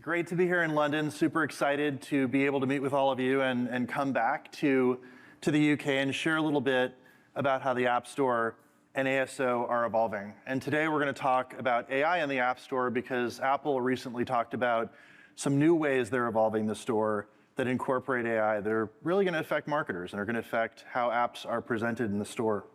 Great to be here in London. Super excited to be able to meet with all of you and come back to the UK and share a little bit about how the App Store and ASO are evolving. And today we're going to talk about AI in the App Store because Apple recently talked about some new ways they're evolving the store that incorporate AI that are really going to affect marketers and are going to affect how apps are presented in the store.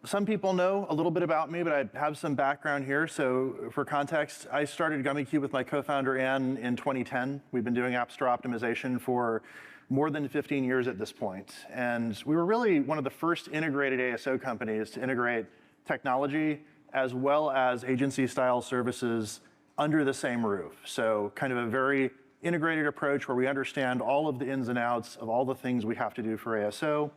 Some people know a little bit about me, but I have some background here. So for context, I started Gummicube with my co-founder, Ann, in 2010. We've been doing App Store optimization for more than 15 years at this point. And we were really one of the first integrated ASO companies to integrate technology as well as agency-style services under the same roof. So kind of a very integrated approach where we understand all of the ins and outs of all the things we have to do for ASO.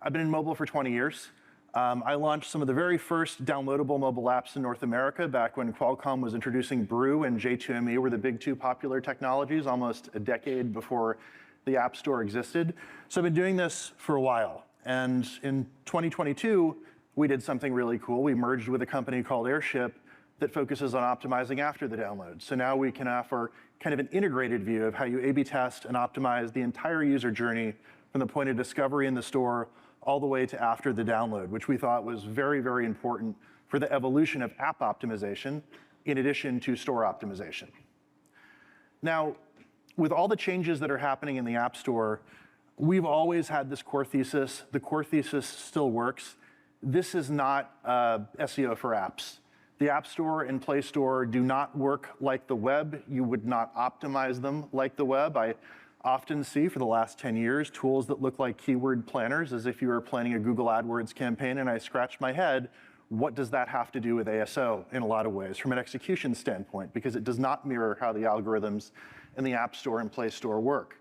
I've been in mobile for 20 years. I launched some of the very first downloadable mobile apps in North America back when Qualcomm was introducing Brew and J2ME were the big two popular technologies almost a decade before the App Store existed. So I've been doing this for a while. And in 2022, we did something really cool. We merged with a company called Airship that focuses on optimizing after the download. So now we can offer kind of an integrated view of how you A/B test and optimize the entire user journey from the point of discovery in the store all the way to after the download, which we thought was very, very important for the evolution of app optimization in addition to store optimization. Now, with all the changes that are happening in the App Store, we've always had this core thesis. The core thesis still works. This is not SEO for apps. The App Store and Play Store do not work like the web. You would not optimize them like the web. I often see for the last 10 years tools that look like keyword planners as if you were planning a Google AdWords campaign, and I scratch my head, what does that have to do with ASO in a lot of ways from an execution standpoint, because it does not mirror how the algorithms in the App Store and Play Store work.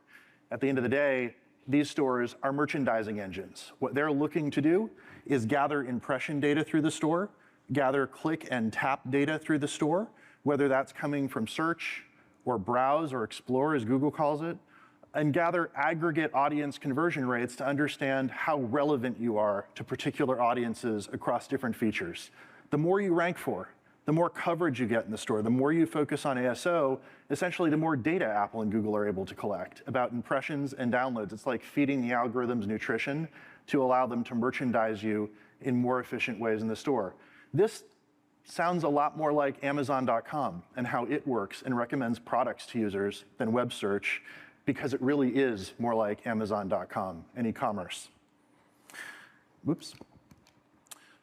At the end of the day, these stores are merchandising engines. What they're looking to do is gather impression data through the store, gather click and tap data through the store, whether that's coming from search or browse or explore as Google calls it, and gather aggregate audience conversion rates to understand how relevant you are to particular audiences across different features. The more you rank for, the more coverage you get in the store, the more you focus on ASO, essentially the more data Apple and Google are able to collect about impressions and downloads. It's like feeding the algorithms nutrition to allow them to merchandise you in more efficient ways in the store. This sounds a lot more like Amazon.com and how it works and recommends products to users than web search, because it really is more like Amazon.com and e-commerce. Whoops.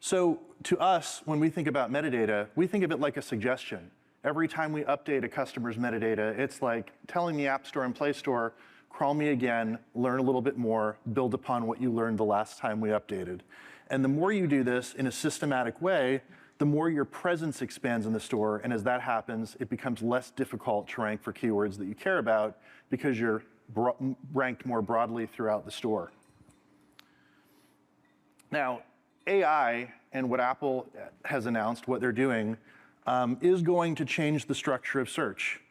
So to us, when we think about metadata, we think of it like a suggestion. Every time we update a customer's metadata, it's like telling the App Store and Play Store, crawl me again, learn a little bit more, build upon what you learned the last time we updated. And the more you do this in a systematic way, the more your presence expands in the store, and as that happens, it becomes less difficult to rank for keywords that you care about because you're ranked more broadly throughout the store. Now, AI and what Apple has announced, what they're doing, is going to change the structure of search,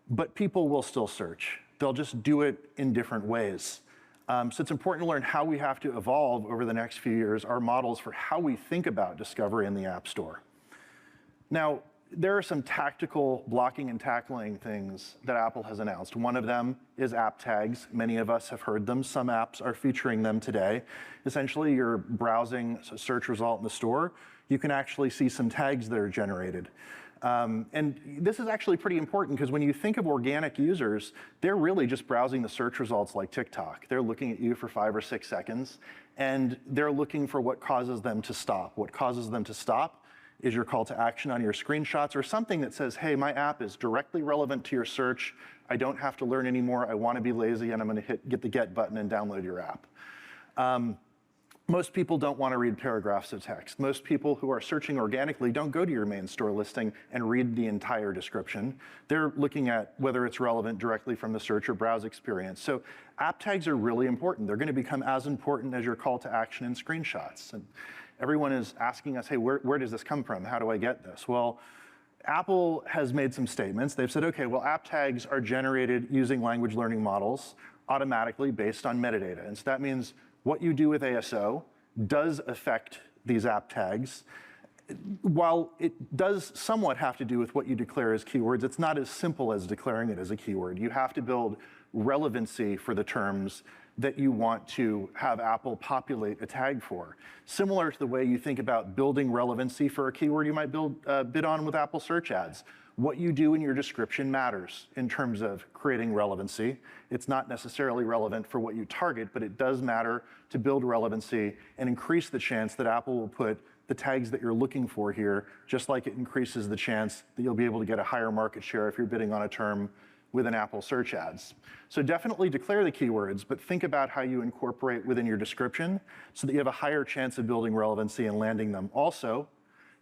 but people will still search. They'll just do it in different ways. So it's important to learn how we have to evolve over the next few years our models for how we think about discovery in the App Store. Now, there are some tactical blocking and tackling things that Apple has announced. One of them is app tags. Many of us have heard them. Some apps are featuring them today. Essentially, you're browsing a search result in the store. You can actually see some tags that are generated. And this is actually pretty important because when you think of organic users, they're really just browsing the search results like TikTok. They're looking at you for 5 or 6 seconds, and they're looking for what causes them to stop. What causes them to stop is your call to action on your screenshots or something that says, hey, my app is directly relevant to your search. I don't have to learn anymore. I want to be lazy, and I'm going to get the get button and download your app. Most people don't want to read paragraphs of text. Most people who are searching organically don't go to your main store listing and read the entire description. They're looking at whether it's relevant directly from the search or browse experience. So app tags are really important. They're going to become as important as your call to action and screenshots. And everyone is asking us, hey, where does this come from? How do I get this? Well, Apple has made some statements. They've said, okay, well, app tags are generated using language learning models automatically based on metadata. And so that means what you do with ASO does affect these app tags. while it does somewhat have to do with what you declare as keywords, it's not as simple as declaring it as a keyword. You have to build relevancy for the terms that you want to have Apple populate a tag for. Similar to the way you think about building relevancy for a keyword you might bid on with Apple search ads. What you do in your description matters in terms of creating relevancy. It's not necessarily relevant for what you target, but it does matter to build relevancy and increase the chance that Apple will put the tags that you're looking for here, just like it increases the chance that you'll be able to get a higher market share if you're bidding on a term within Apple search ads. So definitely declare the keywords, but think about how you incorporate within your description so that you have a higher chance of building relevancy and landing them. Also,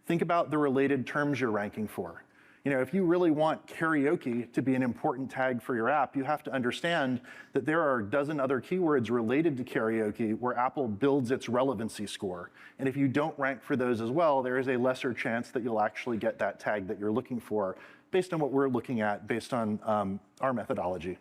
think about the related terms you're ranking for. You know, if you really want karaoke to be an important tag for your app, you have to understand that there are a dozen other keywords related to karaoke where Apple builds its relevancy score. And if you don't rank for those as well, there is a lesser chance that you'll actually get that tag that you're looking for based on what we're looking at, based on our methodology.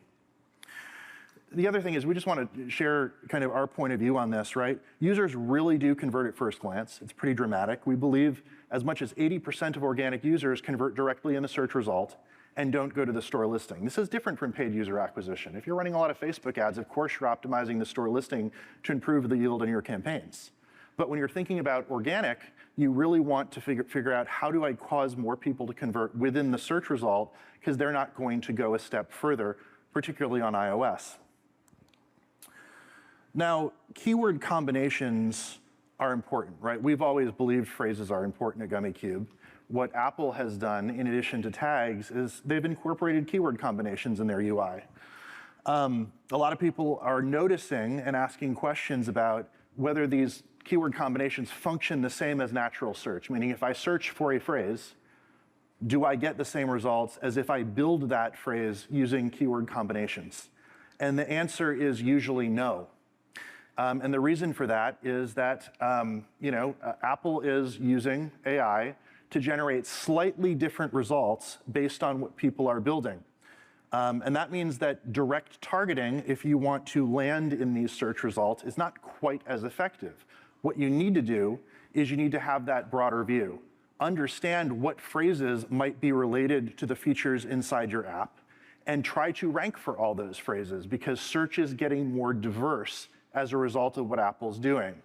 The other thing is we just want to share kind of our point of view on this, right? Users really do convert at first glance. It's pretty dramatic. We believe as much as 80% of organic users convert directly in the search result and don't go to the store listing. This is different from paid user acquisition. If you're running a lot of Facebook ads, of course you're optimizing the store listing to improve the yield in your campaigns. But when you're thinking about organic, you really want to figure out how do I cause more people to convert within the search result, because they're not going to go a step further, particularly on iOS. Now, keyword combinations are important, right? We've always believed phrases are important at Gummicube. What Apple has done, in addition to tags, is they've incorporated keyword combinations in their UI. A lot of people are noticing and asking questions about whether these keyword combinations function the same as natural search, meaning if I search for a phrase, do I get the same results as if I build that phrase using keyword combinations? And the answer is usually no. And the reason for that is that Apple is using AI to generate slightly different results based on what people are building. And that means that direct targeting, if you want to land in these search results, is not quite as effective. What you need to do is you need to have that broader view. Understand what phrases might be related to the features inside your app, and try to rank for all those phrases, because search is getting more diverse as a result of what Apple's doing.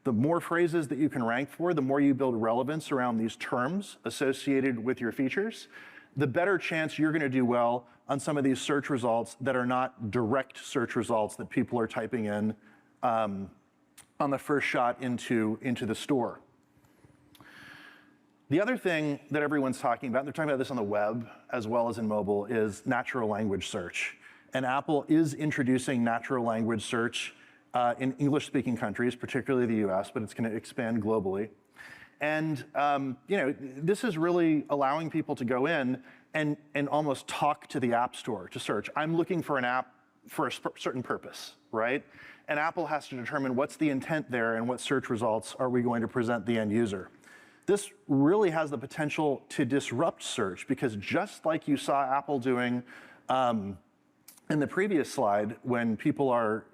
The more phrases that you can rank for, the more you build relevance around these terms associated with your features, the better chance you're gonna do well on some of these search results that are not direct search results that people are typing in on the first shot into the store. The other thing that everyone's talking about, and they're talking about this on the web as well as in mobile, is natural language search. And Apple is introducing natural language search in English-speaking countries, particularly the US, but it's going to expand globally. And this is really allowing people to go in and almost talk to the App Store to search. I'm looking for an app for a certain purpose, right? And Apple has to determine what's the intent there and what search results are we going to present the end user. This really has the potential to disrupt search, because just like you saw Apple doing in the previous slide, when people are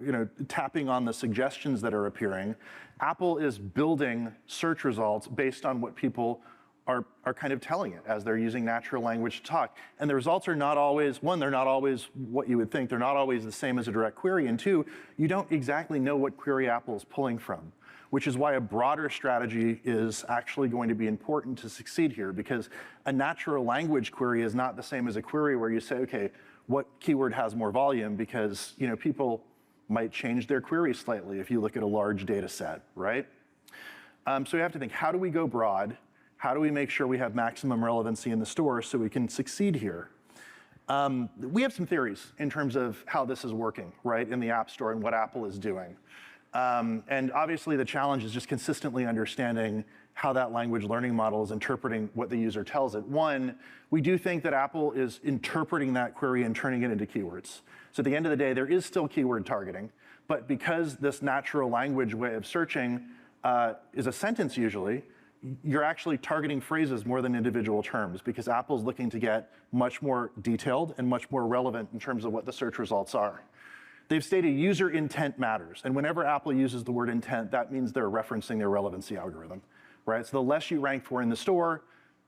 tapping on the suggestions that are appearing, Apple is building search results based on what people are kind of telling it as they're using natural language to talk. And the results are not always, one, they're not always what you would think. They're not always the same as a direct query. And two, you don't exactly know what query Apple is pulling from, which is why a broader strategy is actually going to be important to succeed here, because a natural language query is not the same as a query where you say, okay, what keyword has more volume, because people might change their query slightly if you look at a large data set, right? So we have to think, how do we go broad? How do we make sure we have maximum relevancy in the store so we can succeed here? We have some theories in terms of how this is working, right, in the App Store and what Apple is doing. And obviously the challenge is just consistently understanding how that language learning model is interpreting what the user tells it. One, we do think that Apple is interpreting that query and turning it into keywords. So at the end of the day, there is still keyword targeting, but because this natural language way of searching is a sentence usually, you're actually targeting phrases more than individual terms, because Apple's looking to get much more detailed and much more relevant in terms of what the search results are. They've stated user intent matters, and whenever Apple uses the word intent, that means they're referencing their relevancy algorithm, right? So the less you rank for in the store,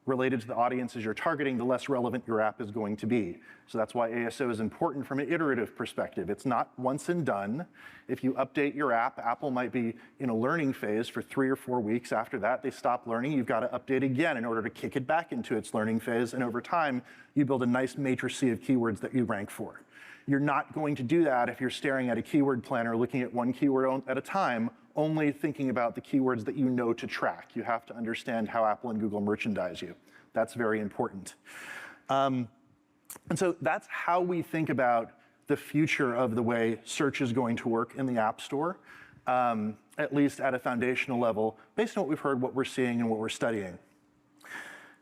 related to the audiences you're targeting, the less relevant your app is going to be. So that's why ASO is important from an iterative perspective. It's not once and done. If you update your app, Apple might be in a learning phase for 3 or 4 weeks. After that, they stop learning. You've got to update again in order to kick it back into its learning phase. And over time, you build a nice matrix of keywords that you rank for. You're not going to do that if you're staring at a keyword planner, looking at one keyword at a time, only thinking about the keywords that you know to track. You have to understand how Apple and Google merchandise you. That's very important. And so that's how we think about the future of the way search is going to work in the App Store, at least at a foundational level, based on what we've heard, what we're seeing, and what we're studying.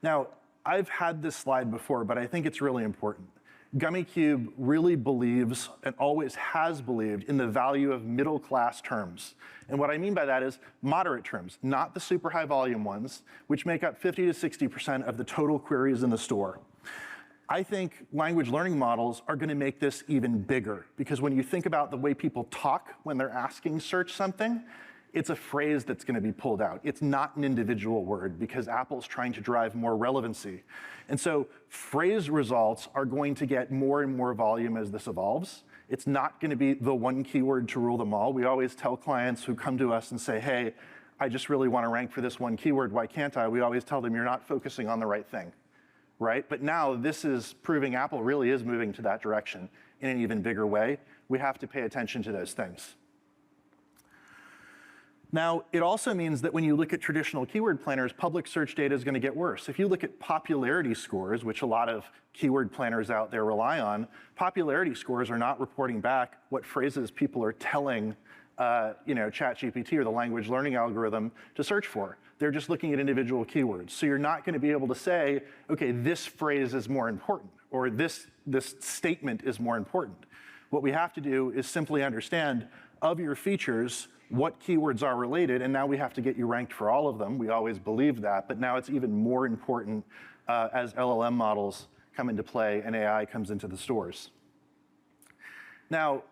Now, I've had this slide before, but I think it's really important. Gummicube really believes, and always has believed, in the value of middle-class terms. And what I mean by that is moderate terms, not the super high volume ones, which make up 50 to 60% of the total queries in the store. I think language learning models are going to make this even bigger, because when you think about the way people talk when they're asking search something, it's a phrase that's going to be pulled out. It's not an individual word, because Apple's trying to drive more relevancy. And so phrase results are going to get more and more volume as this evolves. It's not going to be the one keyword to rule them all. We always tell clients who come to us and say, hey, I just really want to rank for this one keyword. Why can't I? We always tell them you're not focusing on the right thing, right? But now this is proving Apple really is moving to that direction in an even bigger way. We have to pay attention to those things. Now, it also means that when you look at traditional keyword planners, public search data is going to get worse. If you look at popularity scores, which a lot of keyword planners out there rely on, popularity scores are not reporting back what phrases people are telling ChatGPT or the language learning algorithm to search for. They're just looking at individual keywords. So you're not going to be able to say, okay, this phrase is more important, or this statement is more important. What we have to do is simply understand, of your features, what keywords are related, and now we have to get you ranked for all of them. We always believed that, but now it's even more important as LLM models come into play and AI comes into the stores. Now,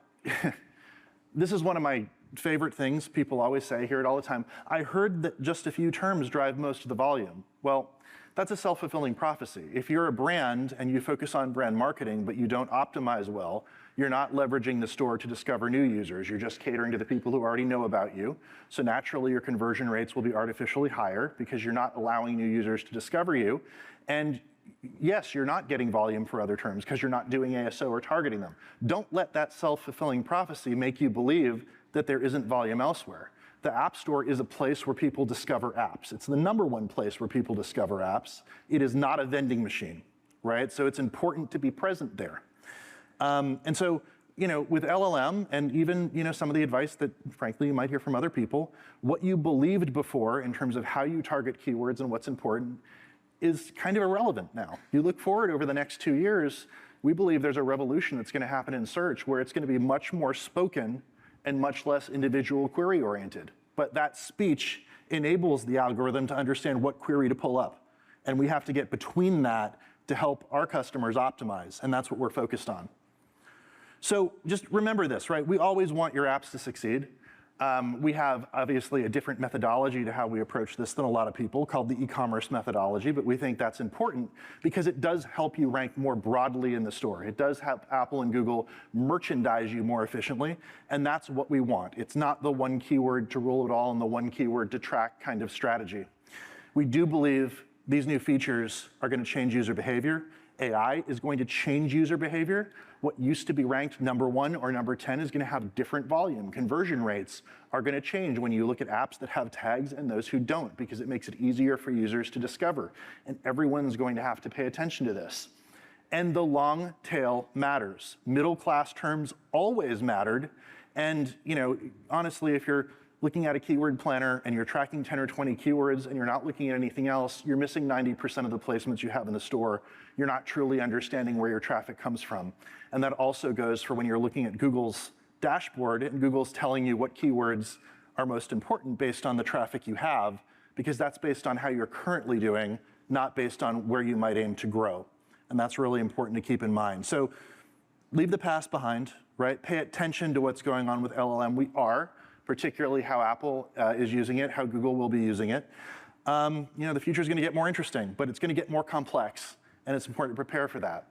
this is one of my favorite things. People always say, I hear it all the time. I heard that just a few terms drive most of the volume. Well, that's a self-fulfilling prophecy. If you're a brand and you focus on brand marketing, but you don't optimize well, you're not leveraging the store to discover new users. You're just catering to the people who already know about you. So naturally, your conversion rates will be artificially higher because you're not allowing new users to discover you. And yes, you're not getting volume for other terms because you're not doing ASO or targeting them. Don't let that self-fulfilling prophecy make you believe that there isn't volume elsewhere. The App Store is a place where people discover apps. It's the #1 place where people discover apps. It is not a vending machine, right? So it's important to be present there. And so, with LLM and even, some of the advice that, frankly, you might hear from other people, what you believed before in terms of how you target keywords and what's important is kind of irrelevant now. You look forward over the next 2 years, we believe there's a revolution that's going to happen in search where it's going to be much more spoken and much less individual query oriented. But that speech enables the algorithm to understand what query to pull up. And we have to get between that to help our customers optimize. And that's what we're focused on. So just remember this, right? We always want your apps to succeed. We have, obviously, a different methodology to how we approach this than a lot of people, called the e-commerce methodology, but we think that's important because it does help you rank more broadly in the store. It does help Apple and Google merchandise you more efficiently, and that's what we want. It's not the one keyword to rule it all and the one keyword to track kind of strategy. We do believe these new features are going to change user behavior. AI is going to change user behavior. What used to be ranked #1 or #10 is going to have different volume. Conversion rates are going to change when you look at apps that have tags and those who don't, because it makes it easier for users to discover. And everyone's going to have to pay attention to this. And the long tail matters. Middle-class terms always mattered. And honestly, if you're looking at a keyword planner and you're tracking 10 or 20 keywords and you're not looking at anything else, you're missing 90% of the placements you have in the store. You're not truly understanding where your traffic comes from. And that also goes for when you're looking at Google's dashboard and Google's telling you what keywords are most important based on the traffic you have, because that's based on how you're currently doing, not based on where you might aim to grow. And that's really important to keep in mind. So leave the past behind, right? Pay attention to what's going on with LLM. We are, particularly how Apple is using it, how Google will be using it. the future is going to get more interesting, but it's going to get more complex, and it's important to prepare for that.